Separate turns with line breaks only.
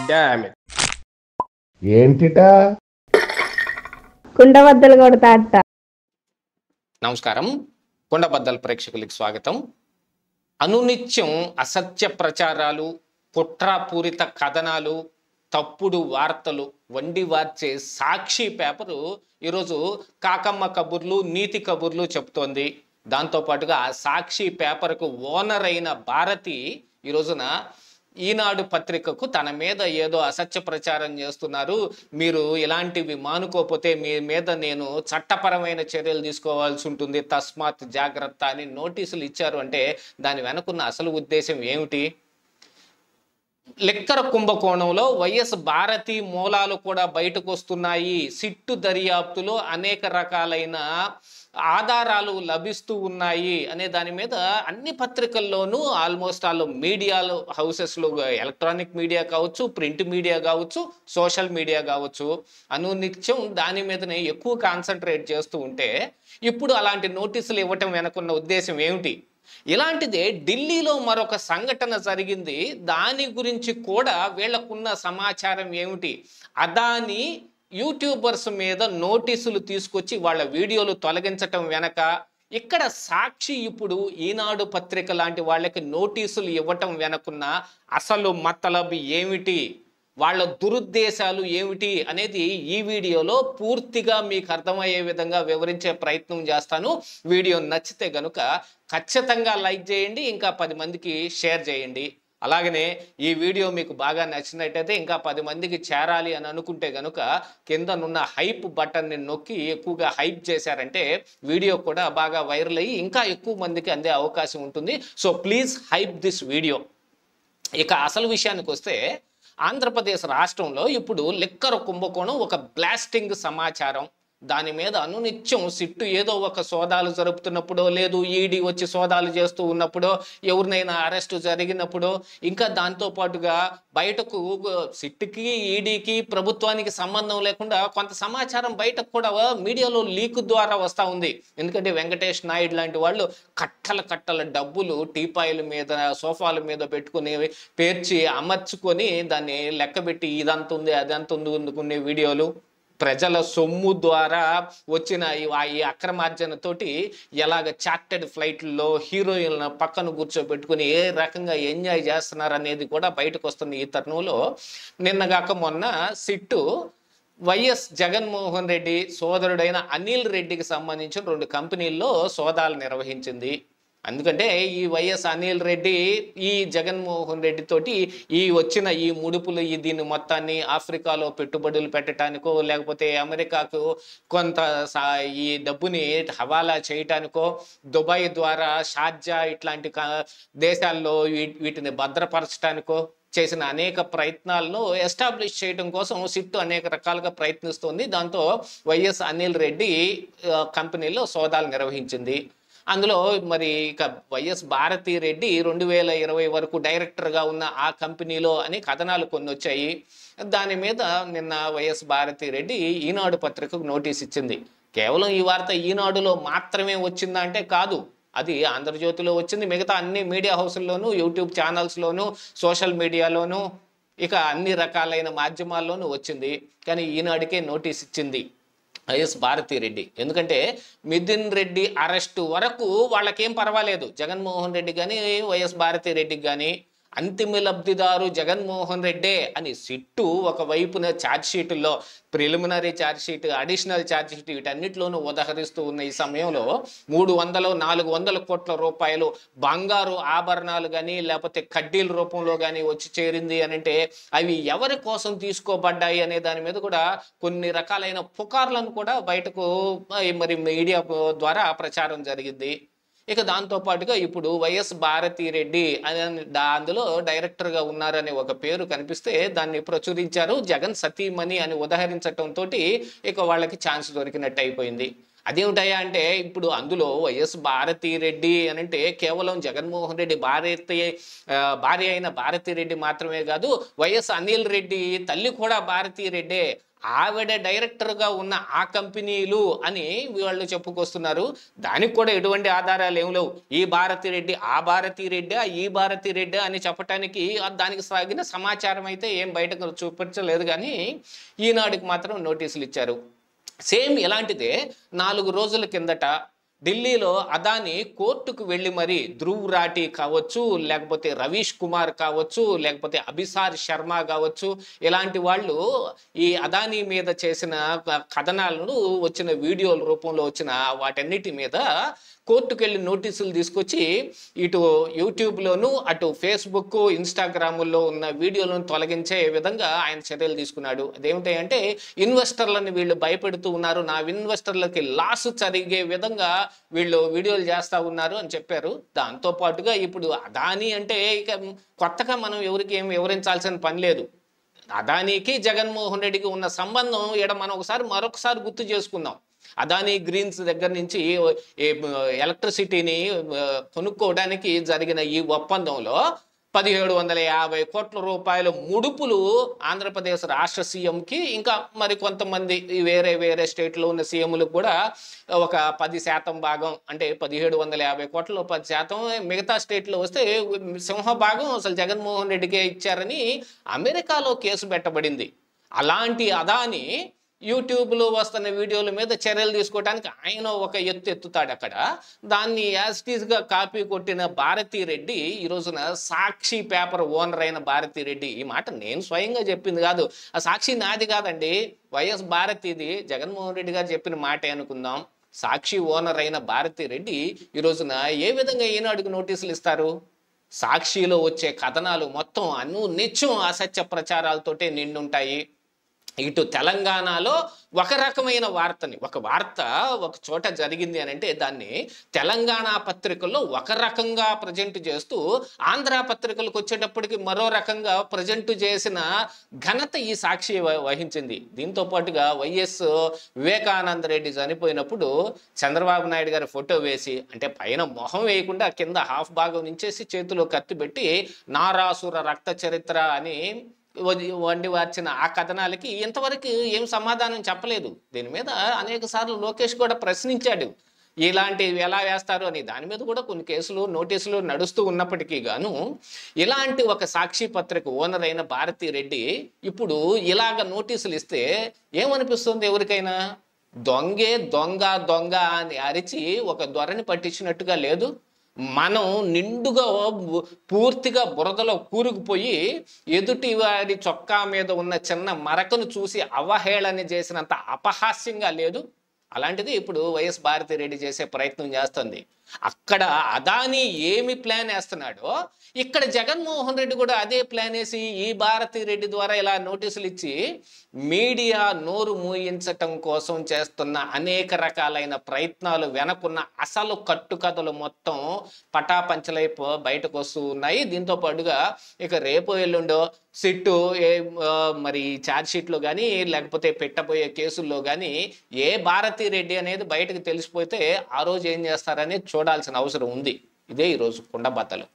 Damn it.
ఏంటిటా
కుండబద్దలు కొడతా అత్త.
నమస్కారం, కుండబద్దల ప్రేక్షకులకు స్వాగతం. అనునిత్యం అసత్య ప్రచారాలు, కుట్రపూరిత కథనాలు, తప్పుడు వార్తలు వండి వార్చే సాక్షి పేపరు ఈరోజు కాకమ్మ కబుర్లు, నీతి కబుర్లు చెప్తోంది. దాంతోపాటుగా ఆ సాక్షి పేపర్కు ఓనర్ అయిన భారతి ఈ రోజున ఈనాడు పత్రికకు తన మీద ఏదో అసత్య ప్రచారం చేస్తున్నారు, మీరు ఇలాంటివి మానుకోకపోతే మీ మీద నేను చట్టపరమైన చర్యలు తీసుకోవాల్సి ఉంటుంది, తస్మాత్ జాగ్రత్త అని నోటీసులు ఇచ్చారు. అంటే దాని వెనుకున్న అసలు ఉద్దేశం ఏమిటి? లిక్కర్ కుంభకోణంలో వైఎస్ భారతి మూలాలు కూడా బయటకు వస్తున్నాయి. సిట్టు దర్యాప్తులో అనేక రకాలైన ఆధారాలు లభిస్తూ ఉన్నాయి అనే దాని మీద అన్ని పత్రికల్లోనూ ఆల్మోస్ట్ ఆల్ మీడియాలో హౌసెస్లో, ఎలక్ట్రానిక్ మీడియా కావచ్చు, ప్రింట్ మీడియా కావచ్చు, సోషల్ మీడియా కావచ్చు, అనునిత్యం దాని మీదనే ఎక్కువ కాన్సన్ట్రేట్ చేస్తూ ఉంటే ఇప్పుడు అలాంటి నోటీసులు ఇవ్వటం వెనుకున్న ఉద్దేశం ఏమిటి? ఇలాంటిదే ఢిల్లీలో మరొక సంఘటన జరిగింది. దాని గురించి కూడా వీళ్ళకున్న సమాచారం ఏమిటి? అదాని యూట్యూబర్స్ మీద నోటీసులు తీసుకొచ్చి వాళ్ళ వీడియోలు తొలగించటం వెనక ఇక్కడ సాక్షి ఇప్పుడు ఈనాడు పత్రిక లాంటి వాళ్ళకి నోటీసులు ఇవ్వటం వెనకున్న అసలు మతలబు ఏమిటి, వాళ్ళ దురుద్దేశాలు ఏమిటి అనేది ఈ వీడియోలో పూర్తిగా మీకు అర్థమయ్యే విధంగా వివరించే ప్రయత్నం చేస్తాను. వీడియో నచ్చితే గనుక ఖచ్చితంగా లైక్ చేయండి, ఇంకా 10 మందికి షేర్ చేయండి. అలాగనే ఈ వీడియో మీకు బాగా నచ్చినట్టయితే ఇంకా 10 మందికి చేరాలి అని అనుకుంటే గనుక కిందనున్న హైప్ బటన్ని నొక్కి ఎక్కువగా హైప్ చేశారంటే వీడియో కూడా బాగా వైరల్ అయ్యి ఇంకా ఎక్కువ మందికి అందే అవకాశం ఉంటుంది. So please hype this video. ఇక అసలు విషయానికి వస్తే, ఆంధ్రప్రదేశ్ రాష్ట్రంలో ఇప్పుడు లిక్కర్ కుంభకోణం ఒక బ్లాస్టింగ్ సమాచారం. దాని మీద అనునిత్యం సిట్టు ఏదో ఒక సోదాలు జరుపుతున్నప్పుడో, లేదు ఈడీ వచ్చి సోదాలు చేస్తూ ఉన్నప్పుడో, ఎవరినైనా అరెస్టు జరిగినప్పుడో, ఇంకా దాంతోపాటుగా బయటకు సిట్టుకి, ఈడీకి, ప్రభుత్వానికి సంబంధం లేకుండా కొంత సమాచారం బయటకు కూడా మీడియాలో లీక్ ద్వారా వస్తూ ఉంది. ఎందుకంటే వెంకటేష్ నాయుడు లాంటి వాళ్ళు కట్టల డబ్బులు టీపాయిల మీద, సోఫాల మీద పెట్టుకుని పేర్చి అమర్చుకొని దాన్ని లెక్కబెట్టి ఇదంత ఉంది అదంత ఉంది అనుకునే వీడియోలు, ప్రజల సొమ్ము ద్వారా వచ్చిన ఈ అక్రమార్జనతోటి ఎలాగ చార్టెడ్ ఫ్లైట్లలో హీరోయిన్లను పక్కన కూర్చోబెట్టుకుని ఏ రకంగా ఎంజాయ్ చేస్తున్నారు అనేది కూడా బయటకు వస్తున్న ఈ తరుణంలో నిన్నగాక మొన్న సిట్టు వైఎస్ జగన్మోహన్ రెడ్డి సోదరుడైన అనిల్ రెడ్డికి సంబంధించిన 2 కంపెనీల్లో సోదాలు నిర్వహించింది. ఎందుకంటే ఈ వైఎస్ అనిల్ రెడ్డి ఈ జగన్మోహన్ రెడ్డి తోటి ఈ వచ్చిన ఈ ముడుపులు, దీన్ని మొత్తాన్ని ఆఫ్రికాలో పెట్టుబడులు పెట్టడానికో, లేకపోతే అమెరికాకు కొంత ఈ డబ్బుని హవాలా చేయటానికో, దుబాయ్ ద్వారా షార్జా ఇట్లాంటి దేశాల్లో వీటిని భద్రపరచడానికో చేసిన అనేక ప్రయత్నాలను ఎస్టాబ్లిష్ చేయడం కోసం సిట్టు అనేక రకాలుగా ప్రయత్నిస్తోంది. దాంతో వైఎస్ అనిల్ రెడ్డి కంపెనీలో సోదాలు నిర్వహించింది. అందులో మరి ఇక వైఎస్ భారతి రెడ్డి 2020 వరకు డైరెక్టర్గా ఉన్న ఆ కంపెనీలో అని కథనాలు కొన్ని వచ్చాయి. దాని మీద నిన్న వైఎస్ భారతి రెడ్డి ఈనాడు పత్రికకు నోటీస్ ఇచ్చింది. కేవలం ఈ వార్త ఈనాడులో మాత్రమే వచ్చిందా అంటే కాదు, అది ఆంధ్రజ్యోతిలో వచ్చింది, మిగతా అన్ని మీడియా హౌస్ల్లోనూ, యూట్యూబ్ ఛానల్స్లోనూ, సోషల్ మీడియాలోనూ, ఇక అన్ని రకాలైన మాధ్యమాల్లోనూ వచ్చింది. కానీ ఈనాడుకే నోటీస్ ఇచ్చింది వైఎస్ భారతి రెడ్డి. ఎందుకంటే మిథున్ రెడ్డి అరెస్టు వరకు వాళ్ళకేం పర్వాలేదు, జగన్మోహన్ రెడ్డి కానీ వైఎస్ భారతి రెడ్డికి కానీ అంతిమ లబ్ధిదారు జగన్మోహన్ రెడ్డే అని సిట్టు ఒకవైపున ఛార్జ్షీటుల్లో, ప్రిలిమినరీ ఛార్జ్షీట్, అడిషనల్ ఛార్జ్షీట్ వీటన్నిటిలోనూ ఉదహరిస్తూ ఉన్న ఈ సమయంలో 300-400 కోట్ల రూపాయలు బంగారు ఆభరణాలు కానీ లేకపోతే కడ్డీల రూపంలో కానీ వచ్చి చేరింది అని అంటే అవి ఎవరి కోసం తీసుకోబడ్డాయి అనే దాని మీద కూడా కొన్ని రకాలైన పుకార్లను కూడా బయటకు మరి మీడియా ద్వారా ప్రచారం జరిగింది. ఇక దాంతోపాటుగా ఇప్పుడు వైఎస్ భారతి రెడ్డి అందులో డైరెక్టర్గా ఉన్నారనే ఒక పేరు కనిపిస్తే దాన్ని ప్రచురించారు. జగన్ సతీమణి అని ఉదహరించడంతో ఇక వాళ్ళకి ఛాన్స్ దొరికినట్టు అయిపోయింది. అదేమిటయ్యా అంటే ఇప్పుడు అందులో వైఎస్ భారతిరెడ్డి అని అంటే కేవలం జగన్మోహన్ రెడ్డి భార్య అయిన భారతిరెడ్డి మాత్రమే కాదు, వైఎస్ అనిల్ రెడ్డి తల్లి కూడా భారతిరెడ్డే, ఆవిడ డైరెక్టర్గా ఉన్న ఆ కంపెనీలు అని వాళ్ళు చెప్పుకొస్తున్నారు. దానికి కూడా ఎటువంటి ఆధారాలు ఏం లేవు. ఈ భారతిరెడ్డి ఆ భారతిరెడ్డి ఈ భారతిరెడ్డి అని చెప్పటానికి దానికి సాగిన సమాచారం అయితే ఏం బయటకు చూపించలేదు, కానీ ఈనాడుకి మాత్రం నోటీసులు ఇచ్చారు. సేమ్ ఇలాంటిదే 4 రోజుల కిందట ఢిల్లీలో అదాని కోర్టుకు వెళ్ళి మరి ధ్రువ్ రాఠీ కావచ్చు, లేకపోతే రవీష్ కుమార్ కావచ్చు, లేకపోతే అభిసార్ శర్మ కావచ్చు, ఇలాంటి వాళ్ళు ఈ అదాని మీద చేసిన కథనాలను వచ్చిన వీడియోల రూపంలో వచ్చిన వాటన్నిటి మీద కోర్టుకు వెళ్ళి నోటీసులు తీసుకొచ్చి ఇటు యూట్యూబ్లోను అటు ఫేస్బుక్ ఇన్స్టాగ్రాముల్లో ఉన్న వీడియోలను తొలగించే విధంగా ఆయన చర్యలు తీసుకున్నాడు. అదేమిటంటే ఇన్వెస్టర్లను వీళ్ళు భయపెడుతూ ఉన్నారు, నా ఇన్వెస్టర్లకి లాస్ జరిగే విధంగా వీళ్ళు వీడియోలు చేస్తూ ఉన్నారు అని చెప్పారు. దాంతోపాటుగా ఇప్పుడు అదాని అంటే ఇక కొత్తగా మనం ఎవరికి ఏం వివరించాల్సిన పని లేదు. అదానికి జగన్మోహన్ రెడ్డికి ఉన్న సంబంధం ఈడ మనం మరొకసారి గుర్తు చేసుకుందాం. అదాని గ్రీన్స్ దగ్గర నుంచి ఎలక్ట్రిసిటీని కొనుక్కోవడానికి జరిగిన ఈ ఒప్పందంలో 1750 కోట్ల రూపాయల ముడుపులు ఆంధ్రప్రదేశ్ రాష్ట్ర సీఎంకి, ఇంకా మరి కొంతమంది వేరే స్టేట్లో ఉన్న సీఎంలకు కూడా ఒక 10% భాగం, అంటే 1750 కోట్లలో 10%, మిగతా స్టేట్లో వస్తే సింహభాగం అసలు జగన్మోహన్ రెడ్డికే ఇచ్చారని అమెరికాలో కేసు పెట్టబడింది. అలాంటి అదాని యూట్యూబ్లో వస్తున్న వీడియోల మీద చర్యలు తీసుకోవడానికి ఆయన ఒక ఎత్తుతాడు అక్కడ. దాన్ని యాజిటీస్గా కాపీ కొట్టిన భారతిరెడ్డి ఈ రోజున సాక్షి పేపర్ ఓనర్ అయిన భారతిరెడ్డి, ఈ మాట నేను స్వయంగా చెప్పింది కాదు, ఆ సాక్షి నాది కాదండి, వైఎస్ భారతిది, జగన్మోహన్ రెడ్డి గారు చెప్పిన మాటే అనుకుందాం. సాక్షి ఓనర్ అయిన భారతిరెడ్డి ఈ రోజున ఏ విధంగా ఈనాడుకు నోటీసులు ఇస్తారు? సాక్షిలో వచ్చే కథనాలు మొత్తం నిత్యం అసత్య ప్రచారాలతోటే నిండుంటాయి. ఇటు తెలంగాణలో ఒక రకమైన వార్తని, ఒక వార్త ఒక చోట జరిగింది అని అంటే దాన్ని తెలంగాణ పత్రికల్లో ఒక రకంగా ప్రజెంట్ చేస్తూ ఆంధ్ర పత్రికలకు వచ్చేటప్పటికి మరో రకంగా ప్రజెంట్ చేసిన ఘనత ఈ సాక్షి వహించింది. దీంతో పాటుగా వైఎస్ వివేకానంద రెడ్డి చనిపోయినప్పుడు చంద్రబాబు నాయుడు గారి ఫోటో వేసి, అంటే పైన మొహం వేయకుండా కింద హాఫ్ భాగం నుంచేసి చేతిలో కత్తి పెట్టి నారాసుర రక్త చరిత్ర అని వండి వార్చిన ఆ కథనాలకి ఇంతవరకు ఏం సమాధానం చెప్పలేదు. దీని మీద అనేక సార్లు లోకేష్ కూడా ప్రశ్నించాడు, ఇలాంటివి ఎలా వేస్తారు అని. దాని మీద కూడా కొన్ని కేసులు నోటీసులు నడుస్తూ ఉన్నప్పటికీ గాను ఇలాంటి ఒక సాక్షి పత్రిక ఓనర్ అయిన భారతిరెడ్డి ఇప్పుడు ఇలాగ నోటీసులు ఇస్తే ఏమనిపిస్తుంది ఎవరికైనా? దొంగే దొంగ అని అరిచి ఒక దొరని పట్టించినట్టుగా లేదు. మనం నిండుగా పూర్తిగా బురదలో కూరుకుపోయి ఎదుటి వాడి చొక్కా మీద ఉన్న చిన్న మరకను చూసి అవహేళన చేసినంత అపహాస్యంగా లేదు. అలాంటిది ఇప్పుడు వైఎస్ భారతిరెడ్డి చేసే ప్రయత్నం చేస్తుంది. అక్కడ అదాని ఏమి ప్లాన్ వేస్తున్నాడో ఇక్కడ జగన్మోహన్ రెడ్డి కూడా అదే ప్లాన్ వేసి ఈ భారతిరెడ్డి ద్వారా ఇలా నోటీసులు ఇచ్చి మీడియా నోరు మూయించటం కోసం చేస్తున్న అనేక రకాలైన ప్రయత్నాలు వెనకున్న అసలు కట్టుకథలు మొత్తం పటాపంచలై బయటకు వస్తూ ఉన్నాయి. దీంతో పాటుగా ఇక రేపు ఎల్లుండో సిట్టు మరి ఛార్జ్ షీట్లో కానీ లేకపోతే పెట్టబోయే కేసుల్లో కానీ ఏ భారతిరెడ్డి అనేది బయటకు తెలిసిపోతే ఆ రోజు ఏం చేస్తారనేది చూడాల్సిన అవసరం ఉంది. ఇదే ఈరోజు కుండబద్దలు.